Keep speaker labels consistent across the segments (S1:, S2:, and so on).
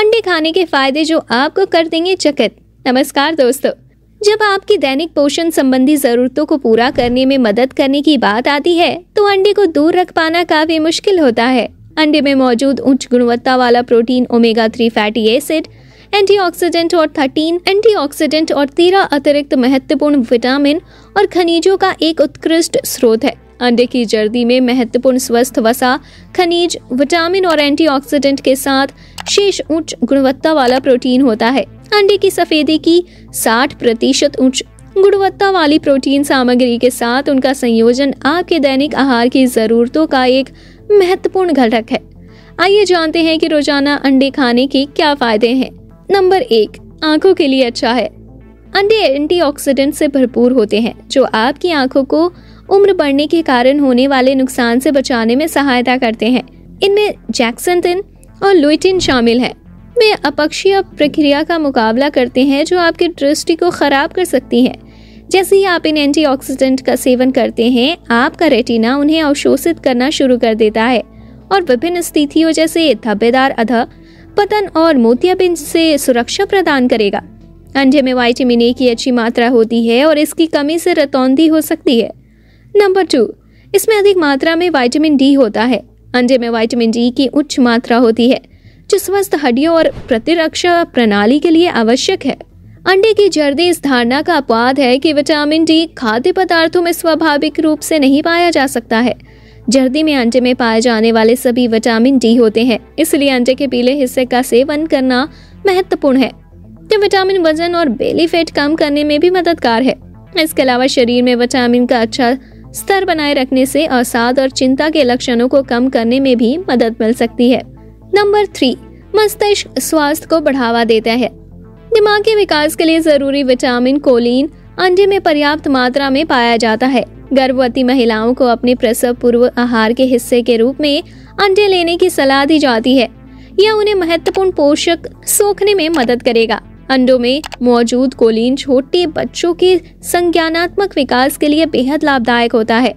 S1: अंडे खाने के फायदे जो आपको कर देंगे चकित। नमस्कार दोस्तों, जब आपकी दैनिक पोषण संबंधी जरूरतों को पूरा करने में मदद करने की बात आती है तो अंडे को दूर रख पाना काफी मुश्किल होता है। अंडे में मौजूद उच्च गुणवत्ता वाला protein, omega 3 fatty acid, antioxidant और 13 अतिरिक्त महत्वपूर्ण विटामिन और खनिजों का एक उत्कृष्ट स्रोत है। अंडे की जर्दी में महत्वपूर्ण स्वस्थ वसा, खनिज, विटामिन और एंटीऑक्सीडेंट के साथ शेष उच्च गुणवत्ता वाला प्रोटीन होता है। अंडे की सफेदी की 60% उच्च गुणवत्ता वाली प्रोटीन सामग्री के साथ उनका संयोजन आपके दैनिक आहार की जरूरतों का एक महत्वपूर्ण घटक है। आइए जानते हैं कि रोजाना अंडे खाने के क्या फायदे हैं। नंबर 1, आंखों के लिए अच्छा है। अंडे एंटीऑक्सीडेंट से भरपूर होते हैं जो आपकी आंखों को उम्र बढ़ने के कारण होने वाले नुकसान से बचाने में सहायता करते हैं। इनमें जैक्संथिन और लुटिन शामिल हैं। वे अपक्षीय प्रक्रिया का मुकाबला करते हैं जो आपकी दृष्टि को खराब कर सकती है। जैसे ही आप इन एंटीऑक्सीडेंट का सेवन करते हैं, आपका रेटिना उन्हें अवशोषित करना शुरू कर देता है और विभिन्न स्थितियों जैसे धब्बेदार अधः पतन और मोतियाबिंद से सुरक्षा प्रदान करेगा। अंडे में विटामिन ए की अच्छी मात्रा होती है और इसकी कमी से रतौंधी हो सकती है। नंबर 2, इसमें अधिक मात्रा में विटामिन डी होता है। अंडे में विटामिन डी की उच्च मात्रा होती है जो स्वस्थ हड्डियों और प्रतिरक्षा प्रणाली के लिए आवश्यक है। अंडे की जर्दी इस धारणा का अपवाद है कि विटामिन डी खाद्य पदार्थों में स्वाभाविक रूप से नहीं पाया जा सकता है। जर्दी में अंडे में पाए जाने वाले सभी विटामिन डी होते हैं, इसलिए अंडे के पीले हिस्से का सेवन करना महत्वपूर्ण है। तो विटामिन वजन और बेली फैट कम करने में भी मददगार है। इसके अलावा शरीर में विटामिन का अच्छा स्तर बनाए रखने से अवसाद और चिंता के लक्षणों को कम करने में भी मदद मिल सकती है। नंबर 3, मस्तिष्क स्वास्थ्य को बढ़ावा देता है। दिमाग के विकास के लिए जरूरी विटामिन कोलिन अंडे में पर्याप्त मात्रा में पाया जाता है। गर्भवती महिलाओं को अपने प्रसव पूर्व आहार के हिस्से के रूप में अंडे लेने की सलाह दी जाती है। यह उन्हें महत्वपूर्ण पोषक सोखने में मदद करेगा। अंडों में मौजूद कोलिन छोटे बच्चों के संज्ञानात्मक विकास के लिए बेहद लाभदायक होता है।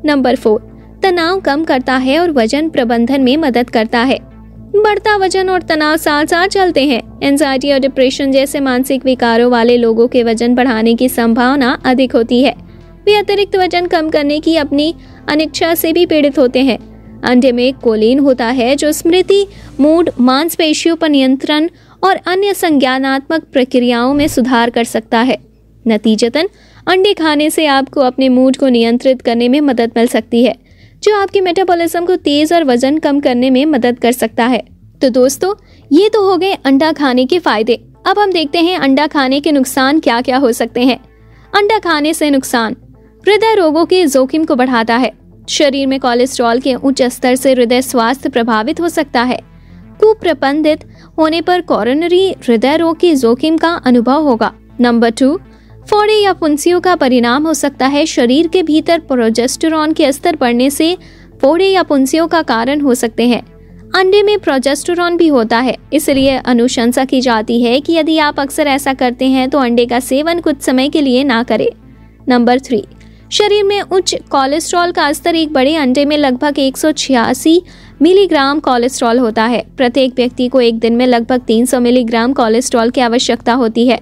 S1: नंबर 4, तनाव कम करता है और वजन प्रबंधन में मदद करता है। बढ़ता वजन और तनाव साथ साथ चलते हैं। एंजाइटी और डिप्रेशन जैसे मानसिक विकारों वाले लोगों के वजन बढ़ाने की संभावना अधिक होती है। वे अतिरिक्त वजन कम करने की अपनी अनिच्छा से भी पीड़ित होते हैं। अंडे में कोलिन होता है जो स्मृति, मूड, मांसपेशियों पर नियंत्रण और अन्य संज्ञानात्मक प्रक्रियाओं में सुधार कर सकता है। नतीजतन अंडे खाने से आपको अपने मूड को नियंत्रित करने में मदद मिल सकती है, जो आपकी मेटाबॉलिज्म को तेज और वजन कम करने में मदद कर सकता है। तो दोस्तों, ये तो हो गए अंडा खाने के फायदे। अब हम देखते हैं अंडा खाने के नुकसान क्या क्या हो सकते हैं। अंडा खाने से नुकसान: हृदय रोगों के जोखिम को बढ़ाता है। शरीर में कोलेस्ट्रॉल के उच्च स्तर से हृदय स्वास्थ्य प्रभावित हो सकता है। कुप्रबंधित होने पर कोरोनरी हृदय रोग के जोखिम का अनुभव होगा। नंबर 2, फोड़े या फुंसियों का परिणाम हो सकता है। शरीर के भीतर प्रोजेस्टेरॉन के स्तर बढ़ने से फोड़े या फुंसियों का कारण हो सकते हैं। अंडे में प्रोजेस्टेरॉन भी होता है, इसलिए अनुशंसा की जाती है कि यदि आप अक्सर ऐसा करते हैं तो अंडे का सेवन कुछ समय के लिए ना करें। नंबर 3, शरीर में उच्च कोलेस्ट्रॉल का स्तर: एक बड़े अंडे में लगभग 186 मिलीग्राम कोलेस्ट्रॉल होता है। प्रत्येक व्यक्ति को एक दिन में लगभग 300 मिलीग्राम कोलेस्ट्रॉल की आवश्यकता होती है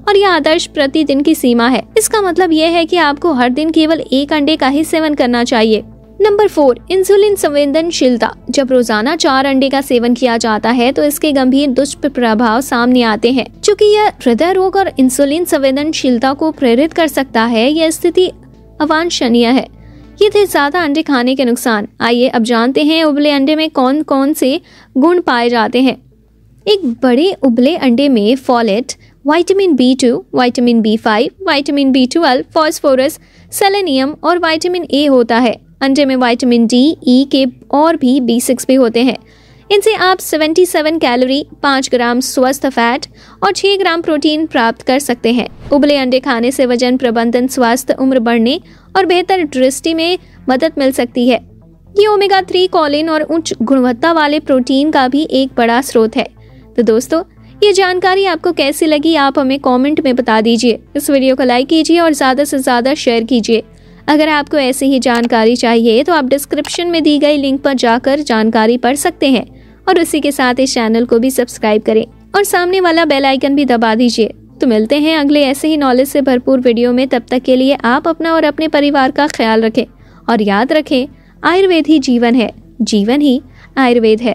S1: और यह आदर्श प्रतिदिन की सीमा है। इसका मतलब यह है कि आपको हर दिन केवल एक अंडे का ही सेवन करना चाहिए। नंबर 4, इंसुलिन संवेदनशीलता: जब रोजाना 4 अंडे का सेवन किया जाता है तो इसके गंभीर दुष्प्रभाव सामने आते हैं। चूंकि यह हृदय रोग और इंसुलिन संवेदनशीलता को प्रेरित कर सकता है, यह स्थिति अवांछनीय है। ये थे ज्यादा अंडे खाने के नुकसान। आइए अब जानते हैं उबले अंडे में कौन कौन से गुण पाए जाते हैं। एक बड़े उबले अंडे में folate, vitamin B2, vitamin B5, vitamin B12, phosphorus, selenium और विटामिन ए होता है। अंडे में विटामिन डी, ई के और भी B6 भी होते हैं। इनसे आप 77 कैलोरी, 5 ग्राम स्वस्थ फैट और 6 ग्राम प्रोटीन प्राप्त कर सकते हैं। उबले अंडे खाने से वजन प्रबंधन, स्वास्थ्य, उम्र बढ़ने और बेहतर दृष्टि में मदद मिल सकती है। ये ओमेगा 3 कोलिन और उच्च गुणवत्ता वाले प्रोटीन का भी एक बड़ा स्रोत है। तो दोस्तों, ये जानकारी आपको कैसी लगी आप हमें कमेंट में बता दीजिए। इस वीडियो को लाइक कीजिए और ज़्यादा से ज़्यादा शेयर कीजिए। अगर आपको ऐसी ही जानकारी चाहिए तो आप डिस्क्रिप्शन में दी गई लिंक पर जाकर जानकारी पढ़ सकते हैं और उसी के साथ इस चैनल को भी सब्सक्राइब करें और सामने वाला बेल आइकन भी दबा दीजिए। तो मिलते हैं अगले ऐसे ही नॉलेज से भरपूर वीडियो में। तब तक के लिए आप अपना और अपने परिवार का ख्याल रखें और याद रखें, आयुर्वेद ही जीवन है, जीवन ही आयुर्वेद है।